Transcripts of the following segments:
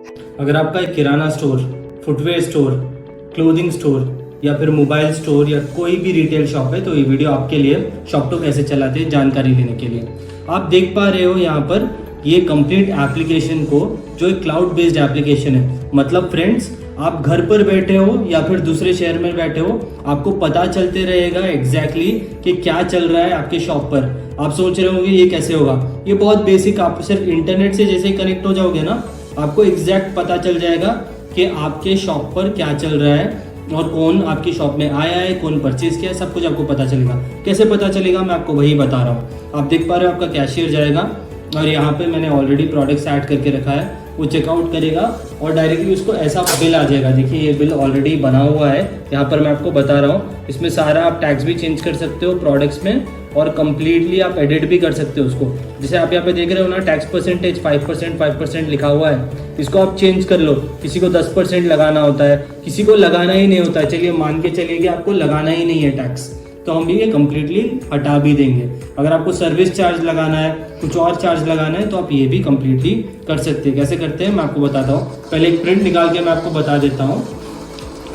अगर आपका एक kirana store, footwear store, clothing store या फिर मोबाइल स्टोर या कोई भी रिटेल शॉप है तो ये वीडियो आपके लिए। शॉप्टो कैसे चलाते हैं जानकारी लेने के लिए। आप देख पा रहे हो यहाँ पर ये कंप्लीट एप्लीकेशन को, जो एक क्लाउड बेस्ड एप्लीकेशन है। मतलब फ्रेंड्स, आप घर पर बैठे हो या फिर दूसरे शहर में बैठे हो, आपको पता चलते रहेगा एग्जैक्टली कि क्या चल रहा है आपके शॉप पर। आप सोच रहे होंगे ये कैसे होगा। ये बहुत बेसिक, आप सिर्फ इंटरनेट से जैसे ही कनेक्ट हो जाओगे ना, आपको एग्जैक्ट पता चल जाएगा कि आपके शॉप पर क्या चल रहा है और कौन आपकी शॉप में आया है, कौन परचेज किया है, सब कुछ आपको पता चलेगा। कैसे पता चलेगा मैं आपको वही बता रहा हूँ। आप देख पा रहे हो आपका कैशियर जाएगा और यहाँ पे मैंने ऑलरेडी प्रोडक्ट्स ऐड करके रखा है। वो चेकआउट करेगा और डायरेक्टली उसको ऐसा बिल आ जाएगा। देखिए ये बिल ऑलरेडी बना हुआ है, यहाँ पर मैं आपको बता रहा हूँ। इसमें सारा आप टैक्स भी चेंज कर सकते हो प्रोडक्ट्स में और कम्प्लीटली आप एडिट भी कर सकते हो उसको। जैसे आप यहाँ पे देख रहे हो ना, टैक्स परसेंटेज 5% लिखा हुआ है। इसको आप चेंज कर लो। किसी को 10% लगाना होता है, किसी को लगाना ही नहीं होता है। चलिए मान के चलिए कि आपको लगाना ही नहीं है टैक्स, तो हम भी ये कम्प्लीटली हटा भी देंगे। अगर आपको सर्विस चार्ज लगाना है, कुछ और चार्ज लगाना है, तो आप ये भी कम्प्लीटली कर सकते हैं। कैसे करते हैं मैं आपको बताता हूँ। पहले एक प्रिंट निकाल के मैं आपको बता देता हूँ।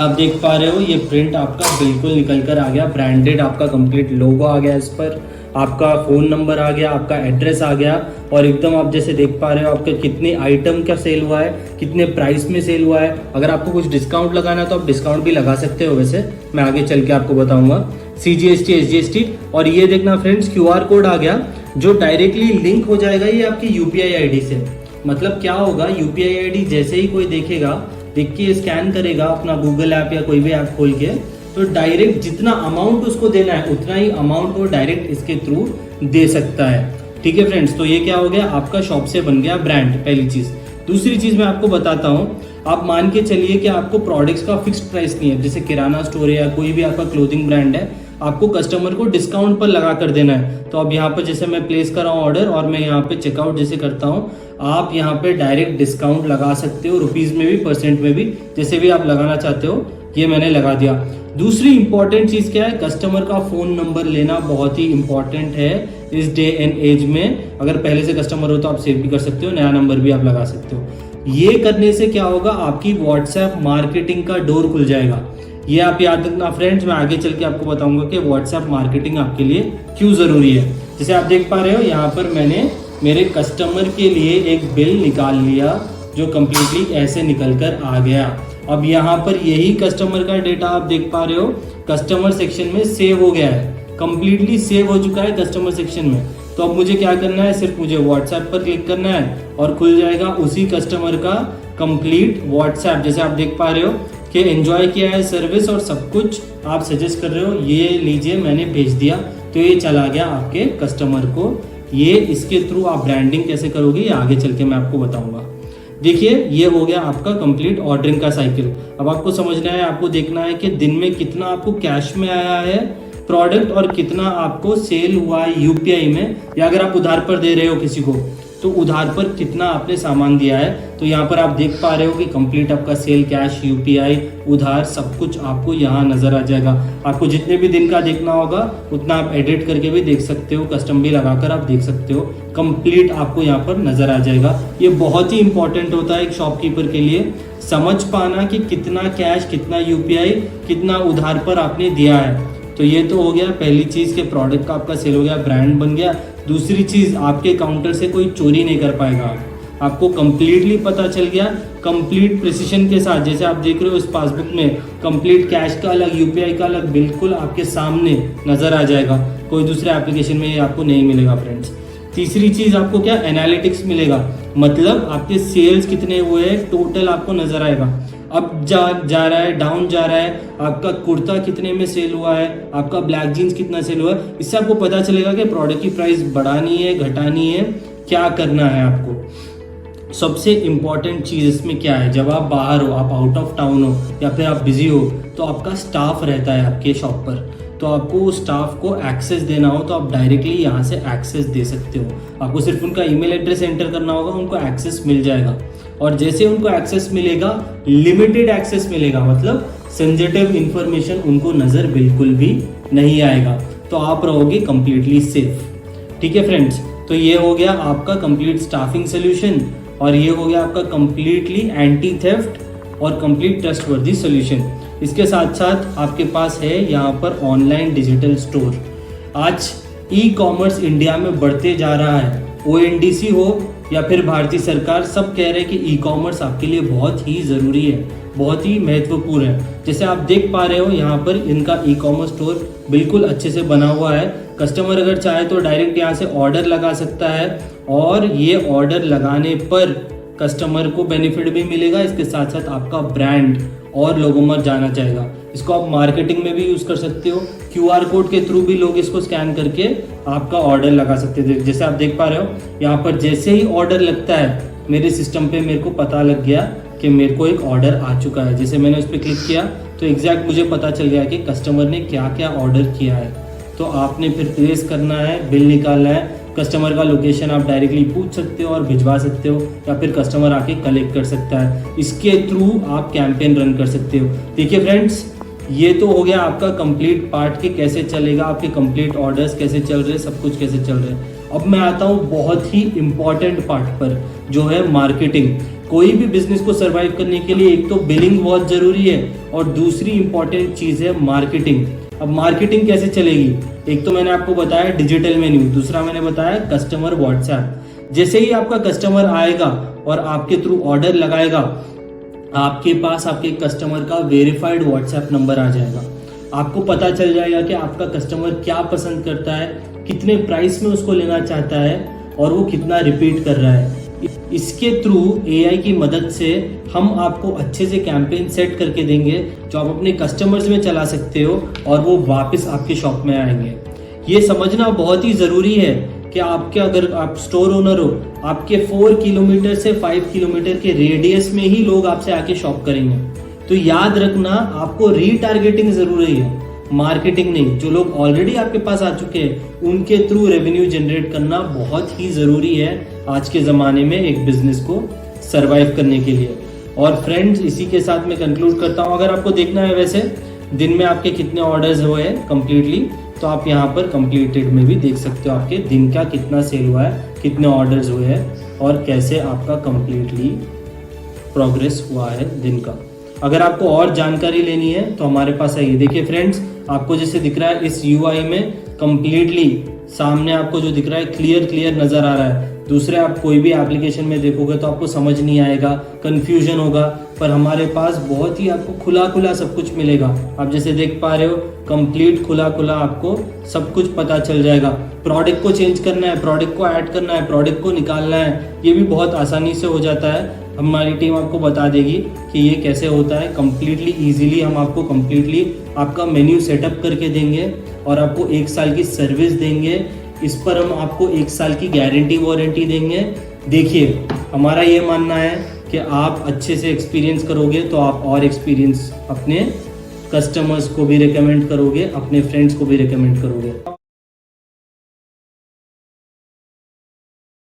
आप देख पा रहे हो ये प्रिंट आपका बिल्कुल निकल कर आ गया। ब्रांडेड आपका कंप्लीट लोगो आ गया, इस पर आपका फ़ोन नंबर आ गया, आपका एड्रेस आ गया और एकदम आप जैसे देख पा रहे हो आपका कितने आइटम का सेल हुआ है, कितने प्राइस में सेल हुआ है। अगर आपको कुछ डिस्काउंट लगाना है तो आप डिस्काउंट भी लगा सकते हो। वैसे मैं आगे चल के आपको बताऊंगा। CGST, SGST और ये देखना फ्रेंड्स, QR कोड आ गया जो डायरेक्टली लिंक हो जाएगा ये आपकी UPI ID से। मतलब क्या होगा, UPI ID जैसे ही कोई देखेगा, देख के स्कैन करेगा अपना गूगल ऐप या कोई भी ऐप खोल के, तो डायरेक्ट जितना अमाउंट उसको देना है उतना ही अमाउंट वो डायरेक्ट इसके थ्रू दे सकता है। ठीक है फ्रेंड्स, तो ये क्या हो गया, आपका शॉप से बन गया ब्रांड, पहली चीज। दूसरी चीज मैं आपको बताता हूँ। आप मान के चलिए कि आपको प्रोडक्ट्स का फिक्स्ड प्राइस नहीं है। जैसे किराना स्टोर है या कोई भी आपका क्लोथिंग ब्रांड है, आपको कस्टमर को डिस्काउंट पर लगा कर देना है। तो अब यहाँ पर जैसे मैं प्लेस कर रहा हूँ ऑर्डर और मैं यहाँ पे चेकआउट जैसे करता हूँ, आप यहाँ पे डायरेक्ट डिस्काउंट लगा सकते हो, रुपीज में भी, परसेंट में भी, जैसे भी आप लगाना चाहते हो। ये मैंने लगा दिया। दूसरी इंपॉर्टेंट चीज क्या है, कस्टमर का फोन नंबर लेना बहुत ही इंपॉर्टेंट है इस डे एंड एज में। अगर पहले से कस्टमर हो तो आप सेव भी कर सकते हो, नया नंबर भी आप लगा सकते हो। ये करने से क्या होगा, आपकी व्हाट्सएप मार्केटिंग का डोर खुल जाएगा। ये आप याद रखना फ्रेंड्स, मैं आगे चल के आपको बताऊंगा कि व्हाट्सएप मार्केटिंग आपके लिए क्यों जरूरी है। जैसे आप देख पा रहे हो यहाँ पर मैंने मेरे कस्टमर के लिए एक बिल निकाल लिया जो कम्प्लीटली ऐसे निकल कर आ गया। अब यहाँ पर यही कस्टमर का डेटा आप देख पा रहे हो कस्टमर सेक्शन में सेव हो गया है, कम्प्लीटली सेव हो चुका है कस्टमर सेक्शन में। तो अब मुझे क्या करना है, सिर्फ मुझे व्हाट्सएप पर क्लिक करना है और खुल जाएगा उसी कस्टमर का कंप्लीट व्हाट्सएप। जैसे आप देख पा रहे हो कि एंजॉय किया है सर्विस और सब कुछ आप सजेस्ट कर रहे हो, ये लीजिए मैंने भेज दिया, तो ये चला गया आपके कस्टमर को। ये इसके थ्रू आप ब्रांडिंग कैसे करोगे ये आगे चल के मैं आपको बताऊंगा। देखिए ये हो गया आपका कंप्लीट ऑर्डरिंग का साइकिल। अब आपको समझना है, आपको देखना है कि दिन में कितना आपको कैश में आया है प्रोडक्ट और कितना आपको सेल हुआ है UPI में, या अगर आप उधार पर दे रहे हो किसी को तो उधार पर कितना आपने सामान दिया है। तो यहाँ पर आप देख पा रहे हो कि कंप्लीट आपका सेल, कैश, UPI, उधार, सब कुछ आपको यहाँ नजर आ जाएगा। आपको जितने भी दिन का देखना होगा उतना आप एडिट करके भी देख सकते हो, कस्टम भी लगाकर आप देख सकते हो। कंप्लीट आपको यहाँ पर नजर आ जाएगा। ये बहुत ही इंपॉर्टेंट होता है एक शॉपकीपर के लिए, समझ पाना कि कितना कैश, कितना UPI, कितना उधार पर आपने दिया है। तो ये तो हो गया पहली चीज के प्रोडक्ट का आपका सेल हो गया, ब्रांड बन गया। दूसरी चीज, आपके काउंटर से कोई चोरी नहीं कर पाएगा। आपको कंप्लीटली पता चल गया, कंप्लीट प्रिसिशन के साथ। जैसे आप देख रहे हो इस पासबुक में कंप्लीट कैश का अलग, UPI का अलग, बिल्कुल आपके सामने नजर आ जाएगा। कोई दूसरे एप्लीकेशन में ये आपको नहीं मिलेगा फ्रेंड्स। तीसरी चीज आपको क्या, एनालिटिक्स मिलेगा। मतलब आपके सेल्स कितने हुए हैं टोटल आपको नजर आएगा। अब जा रहा है, डाउन जा रहा है, आपका कुर्ता कितने में सेल हुआ है, आपका ब्लैक जीन्स कितना सेल हुआ है। इससे आपको पता चलेगा कि प्रोडक्ट की प्राइस बढ़ानी है, घटानी है, क्या करना है आपको। सबसे इंपॉर्टेंट चीज इसमें क्या है, जब आप बाहर हो, आप आउट ऑफ टाउन हो या फिर आप बिजी हो, तो आपका स्टाफ रहता है आपके शॉप पर। तो आपको स्टाफ को एक्सेस देना हो तो आप डायरेक्टली यहाँ से एक्सेस दे सकते हो। आपको सिर्फ उनका ईमेल एड्रेस एंटर करना होगा, उनको एक्सेस मिल जाएगा। और जैसे उनको एक्सेस मिलेगा, लिमिटेड एक्सेस मिलेगा, मतलब सेंसिटिव इंफॉर्मेशन उनको नजर बिल्कुल भी नहीं आएगा। तो आप रहोगे कंप्लीटली सेफ। ठीक है फ्रेंड्स, तो तो ये हो गया आपका कंप्लीट स्टाफिंग सोल्यूशन, और ये हो गया आपका कंप्लीटली एंटी थेफ्ट और कंप्लीट ट्रस्टवर्दी सोल्यूशन। इसके साथ साथ आपके पास है यहाँ पर ऑनलाइन डिजिटल स्टोर। आज ई कॉमर्स इंडिया में बढ़ते जा रहा है। ONDC हो या फिर भारतीय सरकार, सब कह रहे हैं कि ई कॉमर्स आपके लिए बहुत ही ज़रूरी है, बहुत ही महत्वपूर्ण है। जैसे आप देख पा रहे हो यहाँ पर इनका ई कॉमर्स स्टोर बिल्कुल अच्छे से बना हुआ है। कस्टमर अगर चाहे तो डायरेक्ट यहाँ से ऑर्डर लगा सकता है, और ये ऑर्डर लगाने पर कस्टमर को बेनिफिट भी मिलेगा। इसके साथ साथ आपका ब्रांड और लोगों में जाना चाहेगा। इसको आप मार्केटिंग में भी यूज़ कर सकते हो। QR कोड के थ्रू भी लोग इसको स्कैन करके आपका ऑर्डर लगा सकते थे। जैसे आप देख पा रहे हो यहाँ पर जैसे ही ऑर्डर लगता है मेरे सिस्टम पे मेरे को पता लग गया कि मेरे को एक ऑर्डर आ चुका है। जैसे मैंने उस पर क्लिक किया तो एग्जैक्ट मुझे पता चल गया कि कस्टमर ने क्या क्या ऑर्डर किया है। तो आपने फिर ट्रेस करना है, बिल निकालना है, कस्टमर का लोकेशन आप डायरेक्टली पूछ सकते हो और भिजवा सकते हो, या फिर कस्टमर आके कलेक्ट कर सकता है। इसके थ्रू आप कैंपेन रन कर सकते हो। देखिए फ्रेंड्स, ये तो हो गया आपका कंप्लीट पार्ट कि कैसे चलेगा, आपके कंप्लीट ऑर्डर्स कैसे चल रहे हैं, सब कुछ कैसे चल रहे हैं। अब मैं आता हूँ बहुत ही इम्पॉर्टेंट पार्ट पर, जो है मार्केटिंग। कोई भी बिजनेस को सर्वाइव करने के लिए एक तो बिलिंग बहुत ज़रूरी है, और दूसरी इंपॉर्टेंट चीज़ है मार्केटिंग। अब मार्केटिंग कैसे चलेगी? एक तो मैंने आपको बताया डिजिटल मेन्यू, दूसरा मैंने बताया कस्टमर व्हाट्सएप। जैसे ही आपका कस्टमर आएगा और आपके थ्रू ऑर्डर लगाएगा, आपके पास आपके कस्टमर का वेरीफाइड व्हाट्सएप नंबर आ जाएगा। आपको पता चल जाएगा कि आपका कस्टमर क्या पसंद करता है, कितने प्राइस में उसको लेना चाहता है, और वो कितना रिपीट कर रहा है। इसके थ्रू AI की मदद से हम आपको अच्छे से कैंपेन सेट करके देंगे, जो आप अपने कस्टमर्स में चला सकते हो, और वो वापस आपके शॉप में आएंगे। ये समझना बहुत ही ज़रूरी है कि आपके, अगर आप स्टोर ओनर हो, आपके 4 किलोमीटर से 5 किलोमीटर के रेडियस में ही लोग आपसे आके शॉप करेंगे। तो याद रखना, आपको रीटारगेटिंग ज़रूरी है, मार्केटिंग नहीं। जो लोग ऑलरेडी आपके पास आ चुके हैं उनके थ्रू रेवेन्यू जनरेट करना बहुत ही ज़रूरी है आज के ज़माने में एक बिजनेस को सरवाइव करने के लिए। और फ्रेंड्स, इसी के साथ मैं कंक्लूड करता हूँ। अगर आपको देखना है वैसे दिन में आपके कितने ऑर्डर्स हुए हैं कम्प्लीटली, तो आप यहाँ पर कंप्लीटेड में भी देख सकते हो आपके दिन का कितना सेल हुआ है, कितने ऑर्डर्स हुए हैं, और कैसे आपका कंप्लीटली प्रोग्रेस हुआ है दिन का। अगर आपको और जानकारी लेनी है तो हमारे पास आइए। देखिए फ्रेंड्स, आपको जैसे दिख रहा है इस UI में कंप्लीटली सामने आपको जो दिख रहा है क्लियर नज़र आ रहा है। दूसरे आप कोई भी एप्लीकेशन में देखोगे तो आपको समझ नहीं आएगा, कंफ्यूजन होगा, पर हमारे पास बहुत ही आपको खुला सब कुछ मिलेगा। आप जैसे देख पा रहे हो कंप्लीट खुला आपको सब कुछ पता चल जाएगा। प्रोडक्ट को चेंज करना है, प्रोडक्ट को ऐड करना है, प्रोडक्ट को निकालना है, ये भी बहुत आसानी से हो जाता है। हमारी टीम आपको बता देगी कि ये कैसे होता है। कम्प्लीटली ईजिली हम आपको कम्प्लीटली आपका मेन्यू सेटअप करके देंगे, और आपको 1 साल की सर्विस देंगे। इस पर हम आपको 1 साल की गारंटी वारंटी देंगे। देखिए, हमारा ये मानना है कि आप अच्छे से एक्सपीरियंस करोगे तो आप और एक्सपीरियंस अपने कस्टमर्स को भी रिकमेंड करोगे, अपने फ्रेंड्स को भी रिकमेंड करोगे।